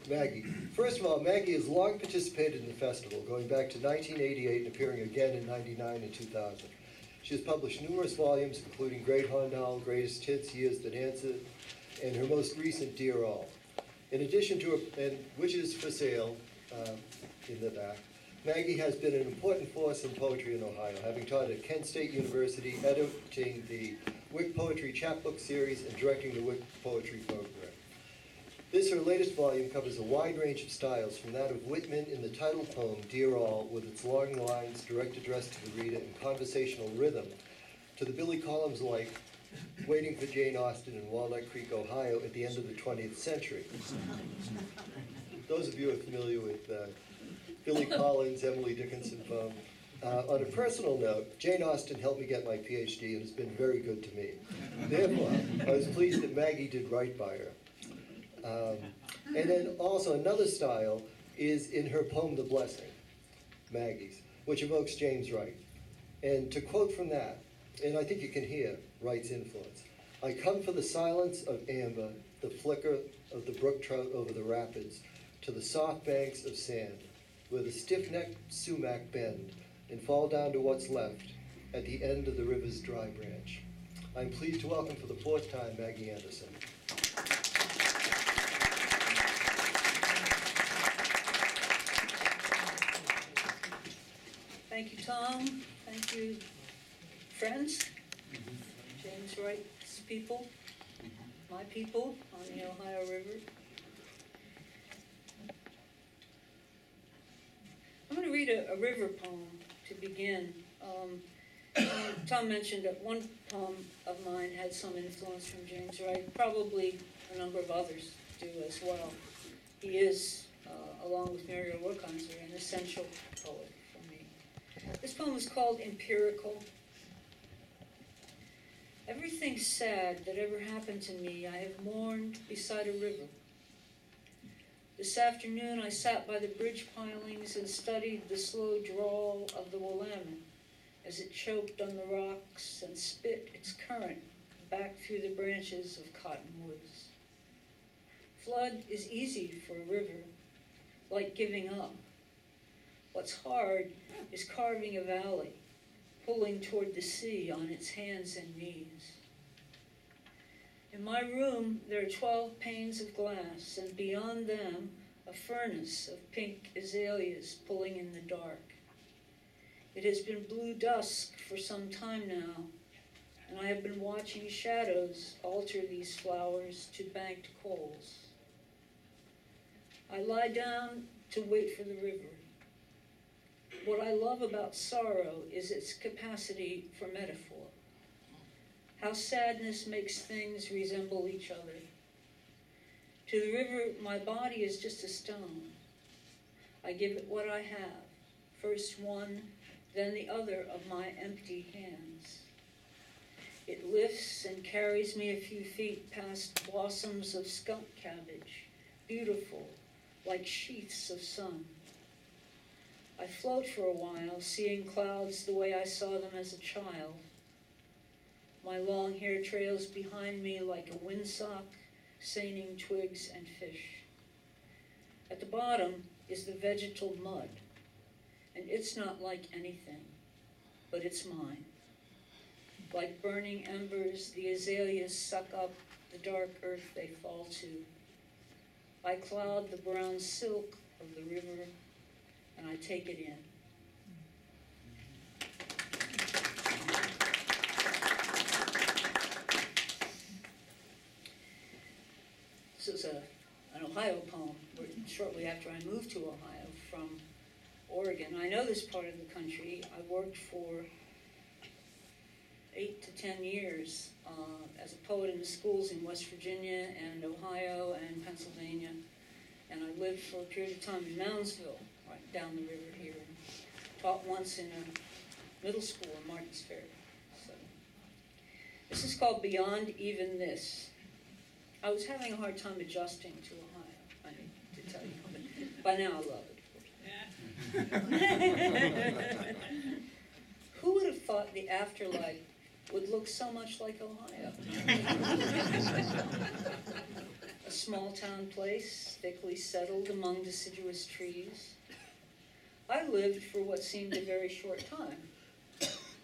Maggie. First of all, Maggie has long participated in the festival, going back to 1988 and appearing again in 99 and 2000. She has published numerous volumes, including Great Hornell, Greatest Hits, Years That Answered, and her most recent, Dear All. In addition to which is for sale in the back, Maggie has been an important force in poetry in Ohio, having taught at Kent State University, editing the Wick Poetry Chapbook series, and directing the Wick Poetry program. This, her latest volume, covers a wide range of styles, from that of Whitman in the title poem, Dear All, with its long lines, direct address to the reader, and conversational rhythm, to the Billy Collins-like Waiting for Jane Austen in Walnut Creek, Ohio, at the end of the 20th century. Those of you who are familiar with Billy Collins, Emily Dickinson poem. On a personal note, Jane Austen helped me get my PhD and has been very good to me. Therefore, I was pleased that Maggie did right by her. And then also another style is in her poem, The Blessing, Maggie's, which evokes James Wright. And to quote from that, and I think you can hear Wright's influence, I come for the silence of amber, the flicker of the brook trout over the rapids, to the soft banks of sand, where the stiff-necked sumac bend and fall down to what's left at the end of the river's dry branch. I'm pleased to welcome for the fourth time Maggie Anderson. Thank you, Tom. Thank you, friends. James Wright's people, my people on the Ohio River. I'm going to read a river poem to begin. Tom mentioned that one poem of mine had some influence from James Wright. Probably a number of others do as well. He is, along with Muriel Rukeyser, an essential poet for me. This poem is called Empirical. Everything sad that ever happened to me I have mourned beside a river. This afternoon I sat by the bridge pilings and studied the slow drawl of the Willamette as it choked on the rocks and spit its current back through the branches of cottonwoods. Flood is easy for a river, like giving up. What's hard is carving a valley, pulling toward the sea on its hands and knees. In my room, there are 12 panes of glass, and beyond them, a furnace of pink azaleas pulling in the dark. It has been blue dusk for some time now, and I have been watching shadows alter these flowers to banked coals. I lie down to wait for the river. What I love about sorrow is its capacity for metaphor. How sadness makes things resemble each other. To the river, my body is just a stone. I give it what I have, first one, then the other of my empty hands. It lifts and carries me a few feet past blossoms of skunk cabbage, beautiful, like sheaths of sun. I float for a while, seeing clouds the way I saw them as a child. My long hair trails behind me like a windsock, seining twigs and fish. At the bottom is the vegetal mud, and it's not like anything, but it's mine. Like burning embers, the azaleas suck up the dark earth they fall to. I cloud the brown silk of the river, and I take it in. This is an Ohio poem, shortly after I moved to Ohio from Oregon. I know this part of the country. I worked for 8 to 10 years as a poet in the schools in West Virginia and Ohio and Pennsylvania. And I lived for a period of time in Moundsville, right down the river here, and taught once in a middle school in Martins Ferry. So, this is called Beyond Even This. I was having a hard time adjusting to Ohio, I need to tell you, but by now I love it, of course. Who would have thought the afterlife would look so much like Ohio? A small town place, thickly settled among deciduous trees. I lived for what seemed a very short time.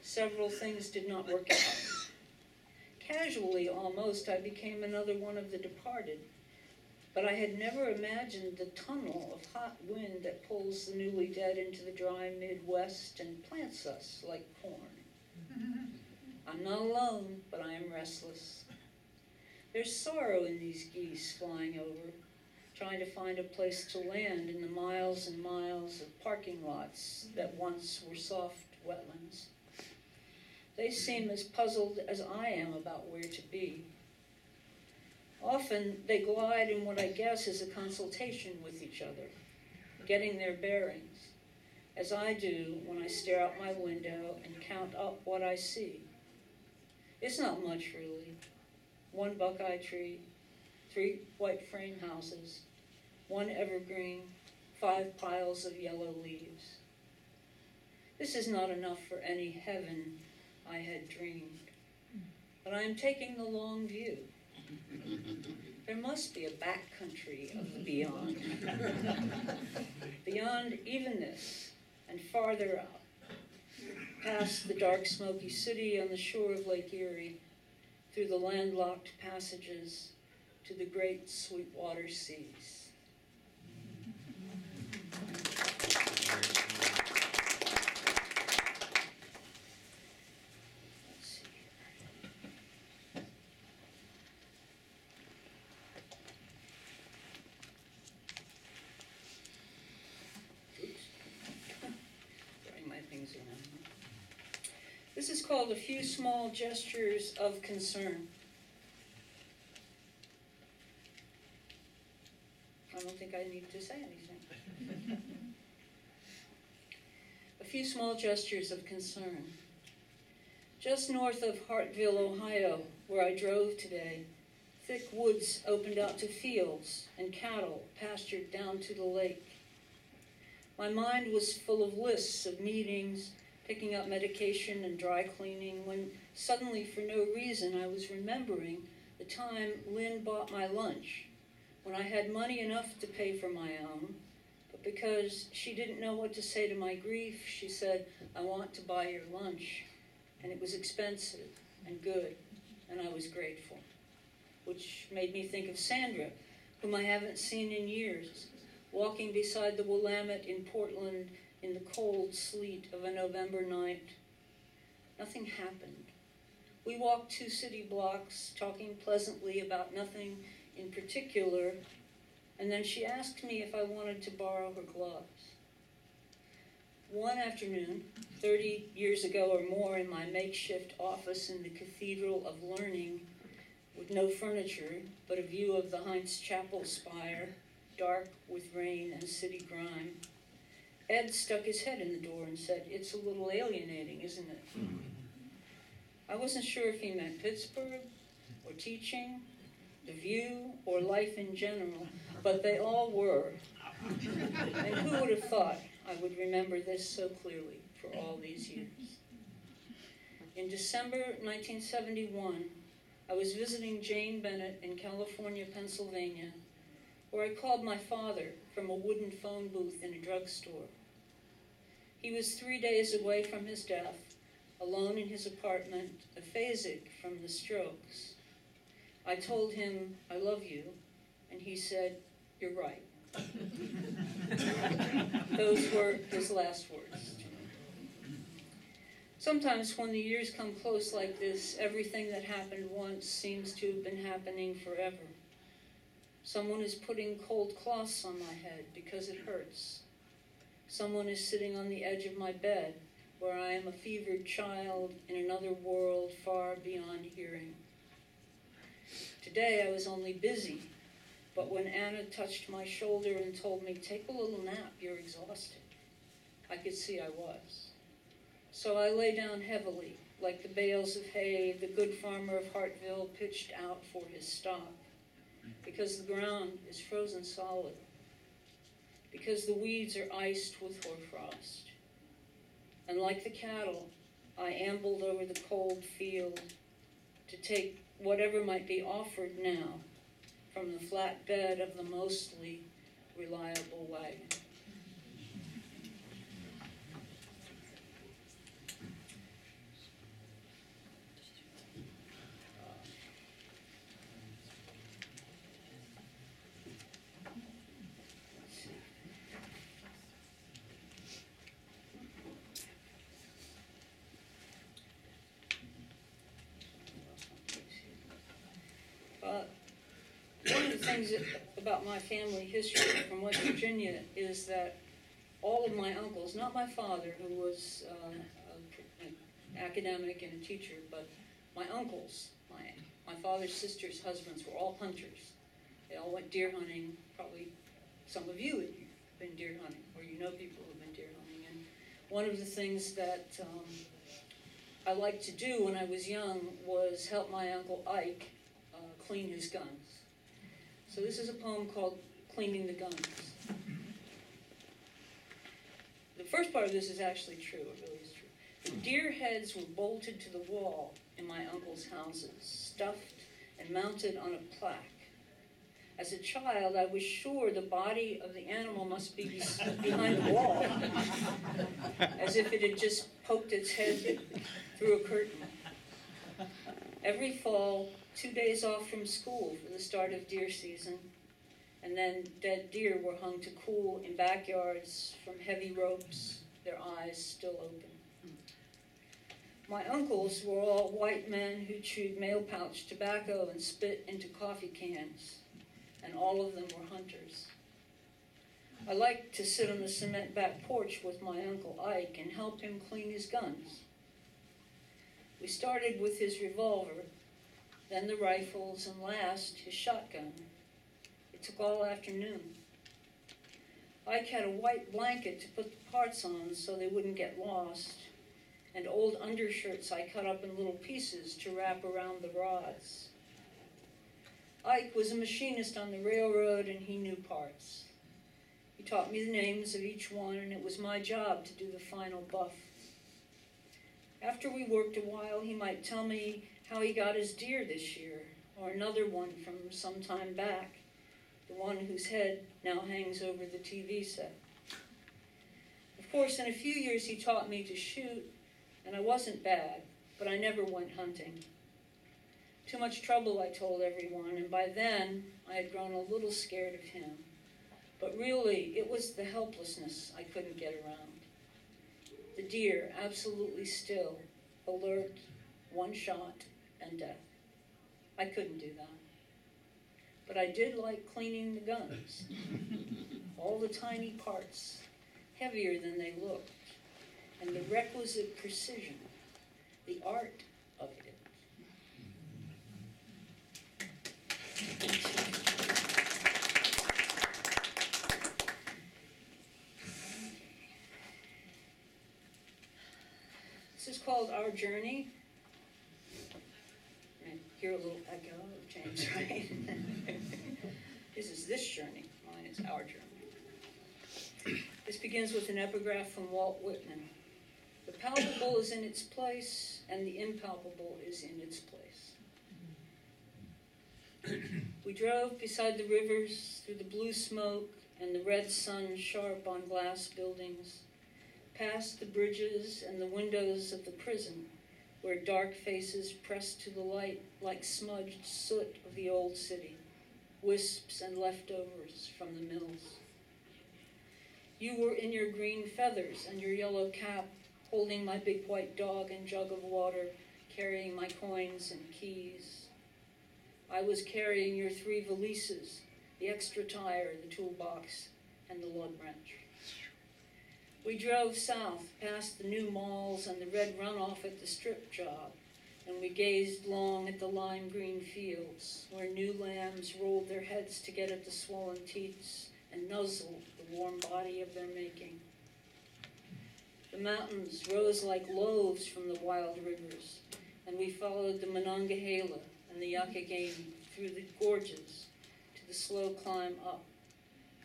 Several things did not work out. Casually, almost, I became another one of the departed. But I had never imagined the tunnel of hot wind that pulls the newly dead into the dry Midwest and plants us like corn. I'm not alone, but I am restless. There's sorrow in these geese flying over, trying to find a place to land in the miles and miles of parking lots that once were soft wetlands. They seem as puzzled as I am about where to be. Often they glide in what I guess is a consultation with each other, getting their bearings, as I do when I stare out my window and count up what I see. It's not much, really. 1 buckeye tree, 3 white frame houses, 1 evergreen, 5 piles of yellow leaves. This is not enough for any heaven I had dreamed, but I am taking the long view. There must be a backcountry of the beyond. Beyond even this, and farther out, past the dark, smoky city on the shore of Lake Erie, through the landlocked passages to the great sweetwater seas. This is called A Few Small Gestures of Concern. I don't think I need to say anything. A few small gestures of concern. Just north of Hartville, Ohio, where I drove today, thick woods opened out to fields and cattle pastured down to the lake. My mind was full of lists of meetings, picking up medication and dry cleaning, when suddenly, for no reason, I was remembering the time Lynn bought my lunch, when I had money enough to pay for my own, but because she didn't know what to say to my grief, she said, "I want to buy your lunch." And it was expensive and good, and I was grateful, which made me think of Sandra, whom I haven't seen in years, walking beside the Willamette in Portland in the cold sleet of a November night. Nothing happened. We walked 2 city blocks, talking pleasantly about nothing in particular, and then she asked me if I wanted to borrow her gloves. One afternoon, 30 years ago or more, in my makeshift office in the Cathedral of Learning, with no furniture but a view of the Heinz Chapel spire, dark with rain and city grime, Ed stuck his head in the door and said, "It's a little alienating, isn't it?" I wasn't sure if he meant Pittsburgh, or teaching, the view, or life in general, but they all were. And who would have thought I would remember this so clearly for all these years? In December 1971, I was visiting Jane Bennett in California, Pennsylvania, where I called my father from a wooden phone booth in a drugstore. He was 3 days away from his death, alone in his apartment, aphasic from the strokes. I told him, "I love you," and he said, "You're right." Those were his last words to me. Sometimes when the years come close like this, everything that happened once seems to have been happening forever. Someone is putting cold cloths on my head because it hurts. Someone is sitting on the edge of my bed where I am a fevered child in another world far beyond hearing. Today I was only busy, but when Anna touched my shoulder and told me, "Take a little nap, you're exhausted," I could see I was. So I lay down heavily, like the bales of hay the good farmer of Hartville pitched out for his stock, because the ground is frozen solid, because the weeds are iced with hoarfrost. And like the cattle, I ambled over the cold field to take whatever might be offered now from the flatbed of the mostly reliable wagon. One of the things about my family history from West Virginia is that all of my uncles, not my father, who was an academic and a teacher, but my uncles, my father's sister's husbands were all hunters. They all went deer hunting. Probably some of you have been deer hunting, or you know people who have been deer hunting. And one of the things that I liked to do when I was young was help my Uncle Ike clean his guns. So this is a poem called Cleaning the Guns. The first part of this is actually true, it really is true. The deer heads were bolted to the wall in my uncle's houses, stuffed and mounted on a plaque. As a child, I was sure the body of the animal must be behind the wall, as if it had just poked its head through a curtain. Every fall, 2 days off from school for the start of deer season, and then dead deer were hung to cool in backyards from heavy ropes, their eyes still open. My uncles were all white men who chewed mail pouch tobacco and spit into coffee cans, and all of them were hunters. I liked to sit on the cement back porch with my Uncle Ike and help him clean his guns. We started with his revolver, then the rifles, and last, his shotgun. It took all afternoon. Ike had a white blanket to put the parts on so they wouldn't get lost, and old undershirts I cut up in little pieces to wrap around the rods. Ike was a machinist on the railroad, and he knew parts. He taught me the names of each one, and it was my job to do the final buff. After we worked a while, he might tell me how he got his deer this year, or another one from some time back, the one whose head now hangs over the TV set. Of course, in a few years he taught me to shoot, and I wasn't bad, but I never went hunting. Too much trouble, I told everyone, and by then I had grown a little scared of him. But really, it was the helplessness I couldn't get around. The deer, absolutely still, alert, one shot, and death. I couldn't do that. But I did like cleaning the guns. All the tiny parts, heavier than they looked, and the requisite precision, the art of it. This is called Our Journey. And hear a little echo of James Wright. This is this journey. Mine is our journey. This begins with an epigraph from Walt Whitman. The palpable is in its place, and the impalpable is in its place. We drove beside the rivers, through the blue smoke and the red sun sharp on glass buildings, past the bridges and the windows of the prison, where dark faces pressed to the light like smudged soot of the old city, wisps and leftovers from the mills. You were in your green feathers and your yellow cap, holding my big white dog and jug of water, carrying my coins and keys. I was carrying your 3 valises, the extra tire, the toolbox, and the lug wrench. We drove south past the new malls and the red runoff at the strip job, and we gazed long at the lime green fields, where new lambs rolled their heads to get at the swollen teats and nuzzled the warm body of their making. The mountains rose like loaves from the wild rivers, and we followed the Monongahela and the Yakagani through the gorges to the slow climb up,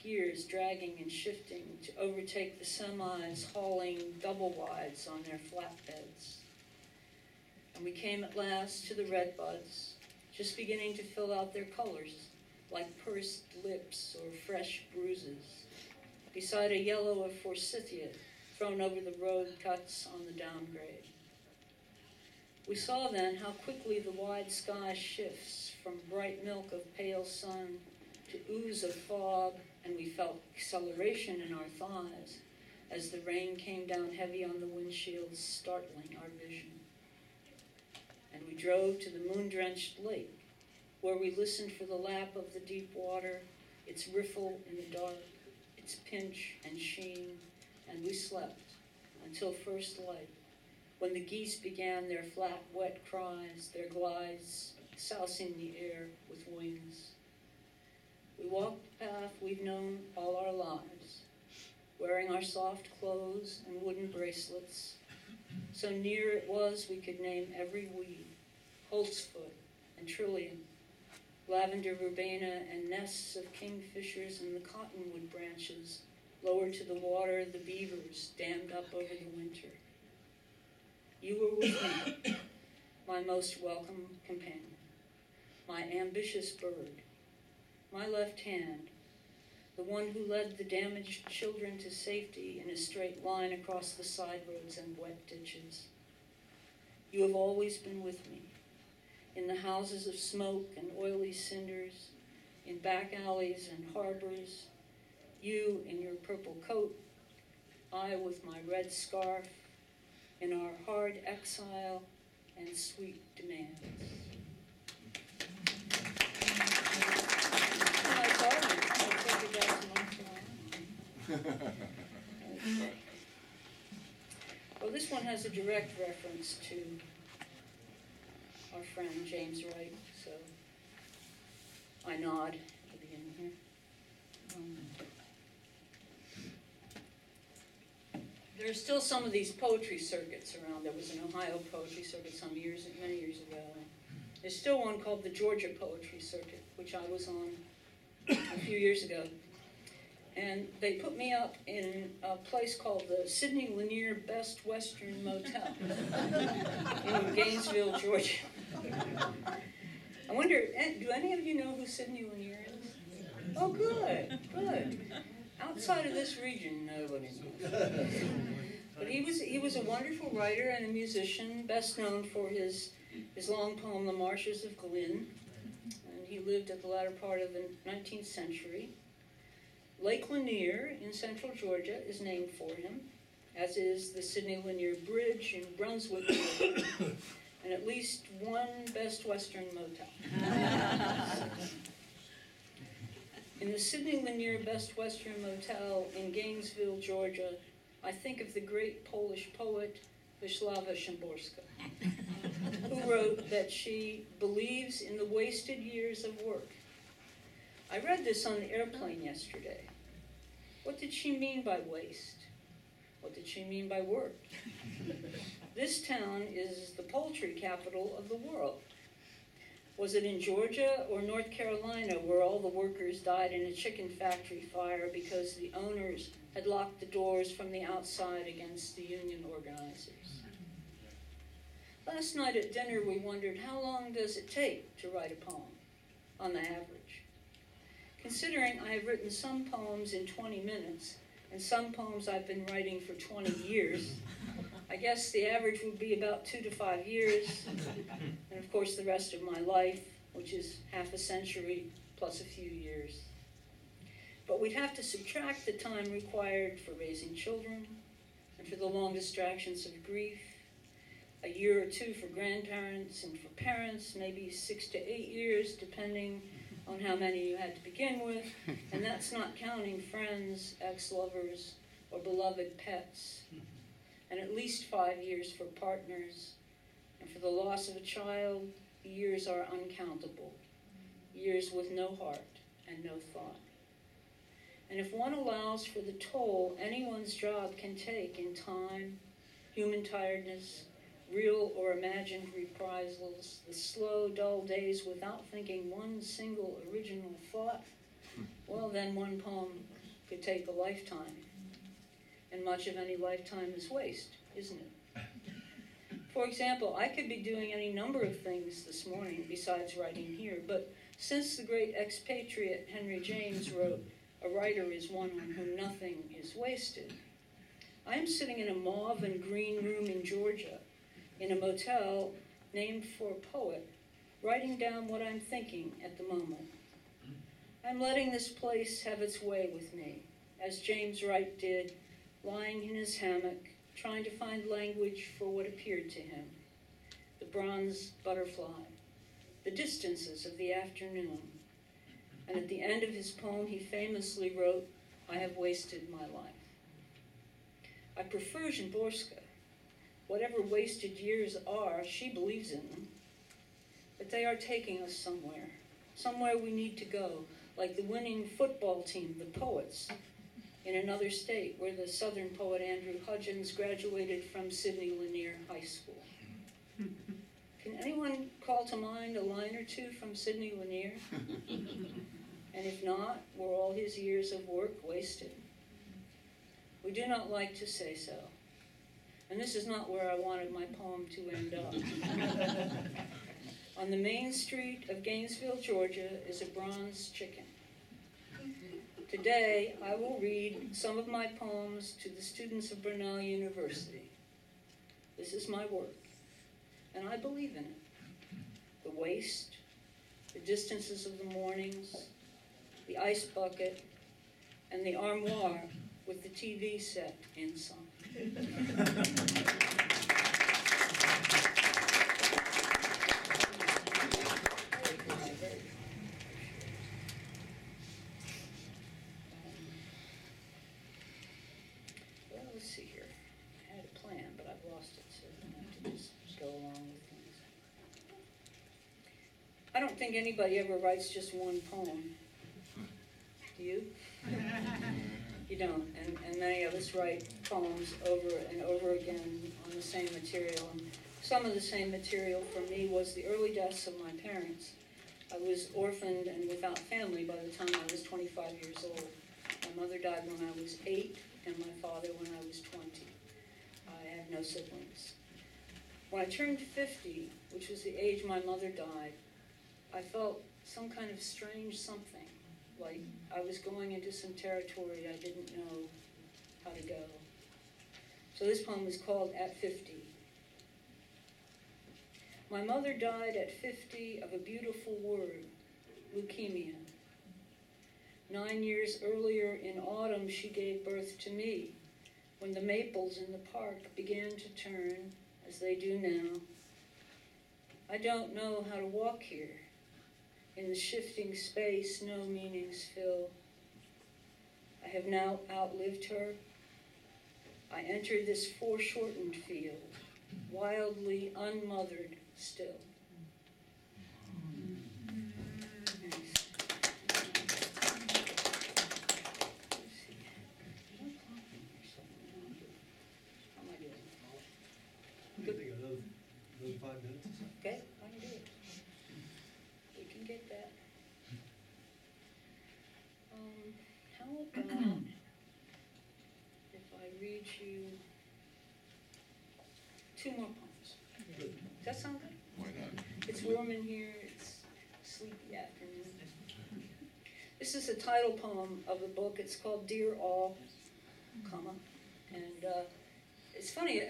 gears dragging and shifting to overtake the semis hauling double wides on their flatbeds. And we came at last to the redbuds, just beginning to fill out their colors, like pursed lips or fresh bruises, beside a yellow of forsythia thrown over the road cuts on the downgrade. We saw then how quickly the wide sky shifts from bright milk of pale sun to ooze of fog, and we felt acceleration in our thighs as the rain came down heavy on the windshields, startling our vision. And we drove to the moon-drenched lake, where we listened for the lap of the deep water, its riffle in the dark, its pinch and sheen, and we slept until first light, when the geese began their flat, wet cries, their glides sousing the air with wings. We walked the path we've known all our lives, wearing our soft clothes and wooden bracelets. So near it was we could name every weed, holtzfoot and trillium, lavender verbena and nests of kingfishers in the cottonwood branches, lower to the water the beavers dammed up over the winter. You were with me, my most welcome companion, my ambitious bird, my left hand, the one who led the damaged children to safety in a straight line across the side roads and wet ditches. You have always been with me, in the houses of smoke and oily cinders, in back alleys and harbors, you in your purple coat, I with my red scarf, in our hard exile and sweet demands. Well, this one has a direct reference to our friend James Wright, so I nod at the beginning here. There are still some of these poetry circuits around. There was an Ohio poetry circuit many years ago. There's still one called the Georgia Poetry Circuit, which I was on a few years ago. And they put me up in a place called the Sidney Lanier Best Western Motel in Gainesville, Georgia. I wonder, do any of you know who Sidney Lanier is? Oh, good, good. Outside of this region, nobody knows. But he was a wonderful writer and a musician, best known for his long poem, The Marshes of Glynn. And he lived at the latter part of the 19th century. Lake Lanier in central Georgia is named for him, as is the Sidney Lanier Bridge in Brunswick, Georgia, and at least one Best Western motel. In the Sidney Lanier Best Western Motel in Gainesville, Georgia, I think of the great Polish poet Wisława Szymborska, who wrote that she believes in the wasted years of work. I read this on the airplane yesterday. What did she mean by waste? What did she mean by work? This town is the poultry capital of the world. Was it in Georgia or North Carolina where all the workers died in a chicken factory fire because the owners had locked the doors from the outside against the union organizers? Last night at dinner we wondered, how long does it take to write a poem, on the average? Considering I have written some poems in 20 minutes, and some poems I've been writing for 20 years, I guess the average would be about 2 to 5 years, and of course the rest of my life, which is half a century plus a few years. But we'd have to subtract the time required for raising children, and for the long distractions of grief, a year or two for grandparents, and for parents, maybe 6 to 8 years, depending on how many you had to begin with, and that's not counting friends, ex-lovers, or beloved pets, and at least 5 years for partners, and for the loss of a child, years are uncountable, years with no heart and no thought. And if one allows for the toll anyone's job can take in time, human tiredness, real or imagined reprisals, the slow, dull days without thinking one single original thought, well, then one poem could take a lifetime. And much of any lifetime is waste, isn't it? For example, I could be doing any number of things this morning besides writing here, but Since the great expatriate Henry James wrote, "A writer is one on whom nothing is wasted," I am sitting in a mauve and green room in Georgia, in a motel named for a poet, writing down what I'm thinking at the moment. I'm letting this place have its way with me, as James Wright did, lying in his hammock, trying to find language for what appeared to him. The bronze butterfly, the distances of the afternoon. And at the end of his poem, he famously wrote, "I have wasted my life." I prefer Szymborska. Whatever wasted years are, she believes in them. But they are taking us somewhere we need to go, like the winning football team, the Poets, in another state where the Southern poet Andrew Hudgens graduated from Sidney Lanier High School. Can anyone call to mind a line or two from Sidney Lanier? And if not, were all his years of work wasted? We do not like to say so. And this is not where I wanted my poem to end up. On the main street of Gainesville, Georgia, is a bronze chicken. Today, I will read some of my poems to the students of Brunel University. This is my work, and I believe in it. The waste, the distances of the mornings, the ice bucket, and the armoire with the TV set inside. Well, let's see here. I had a plan, but I've lost it, so I'm going to have to just go along with things. I don't think anybody ever writes just one poem. Do you? You don't, and many of us write poems over and over again on the same material. And some of the same material for me was the early deaths of my parents. I was orphaned and without family by the time I was 25 years old. My mother died when I was 8, and my father when I was 20. I have no siblings. When I turned 50, which was the age my mother died, I felt some kind of strange something. Like I was going into some territory I didn't know how to go. So this poem is called At 50. My mother died at 50 of a beautiful word, leukemia. 9 years earlier in autumn, she gave birth to me, when the maples in the park began to turn, as they do now. I don't know how to walk here. In the shifting space, no meanings fill. I have now outlived her. I enter this foreshortened field, wildly unmothered still. Good. Another 5 minutes. Okay, I can do it. We can get that. How about if I read you 2 more poems? Good. Does that sound good? Why not? It's warm in here, it's a sleepy afternoon. This is the title poem of the book. It's called Dear All, comma, and it's funny,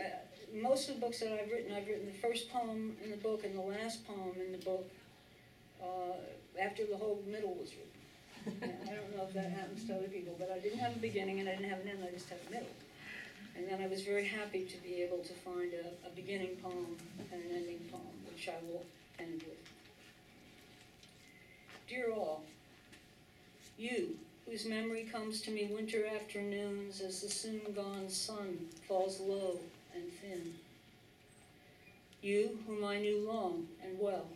most of the books that I've written the first poem in the book and the last poem in the book after the whole middle was written. I don't know if that happens to other people, but I didn't have a beginning and I didn't have an end, I just had a middle. And then I was very happy to be able to find a beginning poem and an ending poem, which I will end with. Dear all, you, whose memory comes to me winter afternoons as the soon-gone sun falls low and thin. You, whom I knew long and well.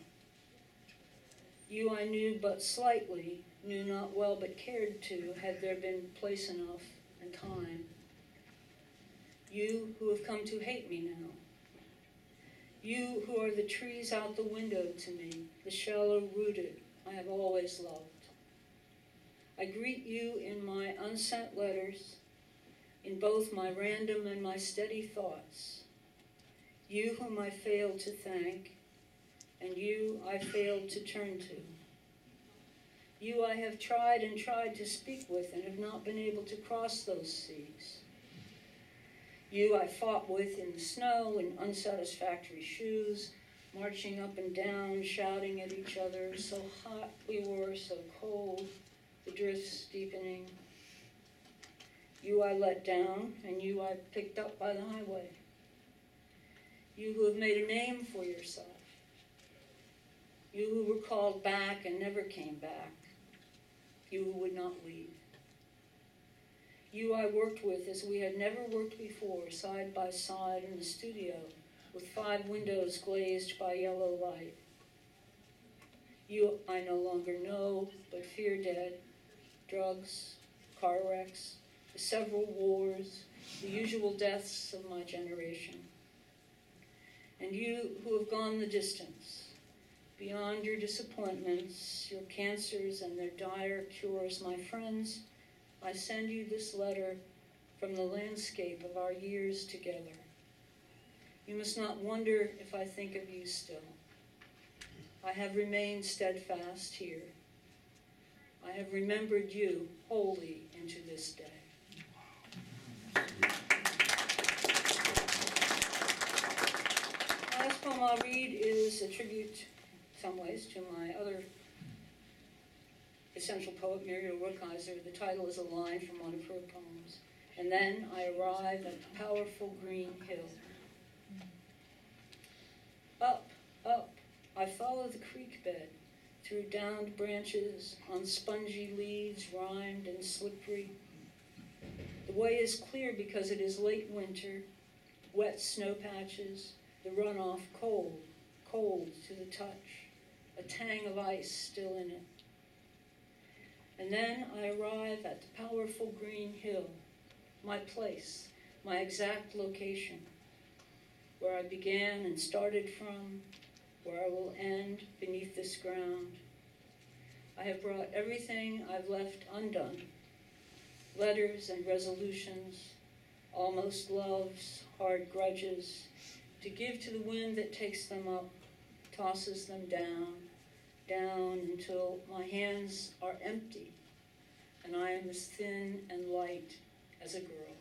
You I knew but slightly, knew not well but cared to, had there been place enough and time. You who have come to hate me now. You who are the trees out the window to me, the shallow-rooted I have always loved. I greet you in my unsent letters, in both my random and my steady thoughts. You whom I failed to thank, and you I failed to turn to. You I have tried and tried to speak with and have not been able to cross those seas. You I fought with in the snow in unsatisfactory shoes, marching up and down, shouting at each other, so hot we were, so cold, the drifts deepening. You I let down, and you I picked up by the highway. You who have made a name for yourself. You who were called back and never came back. You who would not leave. You I worked with as we had never worked before, side by side in the studio, with 5 windows glazed by yellow light. You I no longer know, but fear dead. Drugs, car wrecks, the several wars, the usual deaths of my generation. And you who have gone the distance, beyond your disappointments, your cancers and their dire cures, my friends, I send you this letter from the landscape of our years together. You must not wonder if I think of you still. I have remained steadfast here. I have remembered you wholly into this day. The last poem I'll read is a tribute, in some ways, to my other essential poet, Muriel Rukeyser. The title is a line from one of her poems. And then I arrive at the powerful green hill. Up, up, I follow the creek bed, through downed branches, on spongy leaves, rimed and slippery. The way is clear because it is late winter, wet snow patches, the runoff cold, cold to the touch, a tang of ice still in it. And then I arrive at the powerful green hill, my place, my exact location, where I began and started from, where I will end beneath this ground. I have brought everything I've left undone, letters and resolutions, almost loves, hard grudges, to give to the wind that takes them up, tosses them down, down until my hands are empty and I am as thin and light as a girl.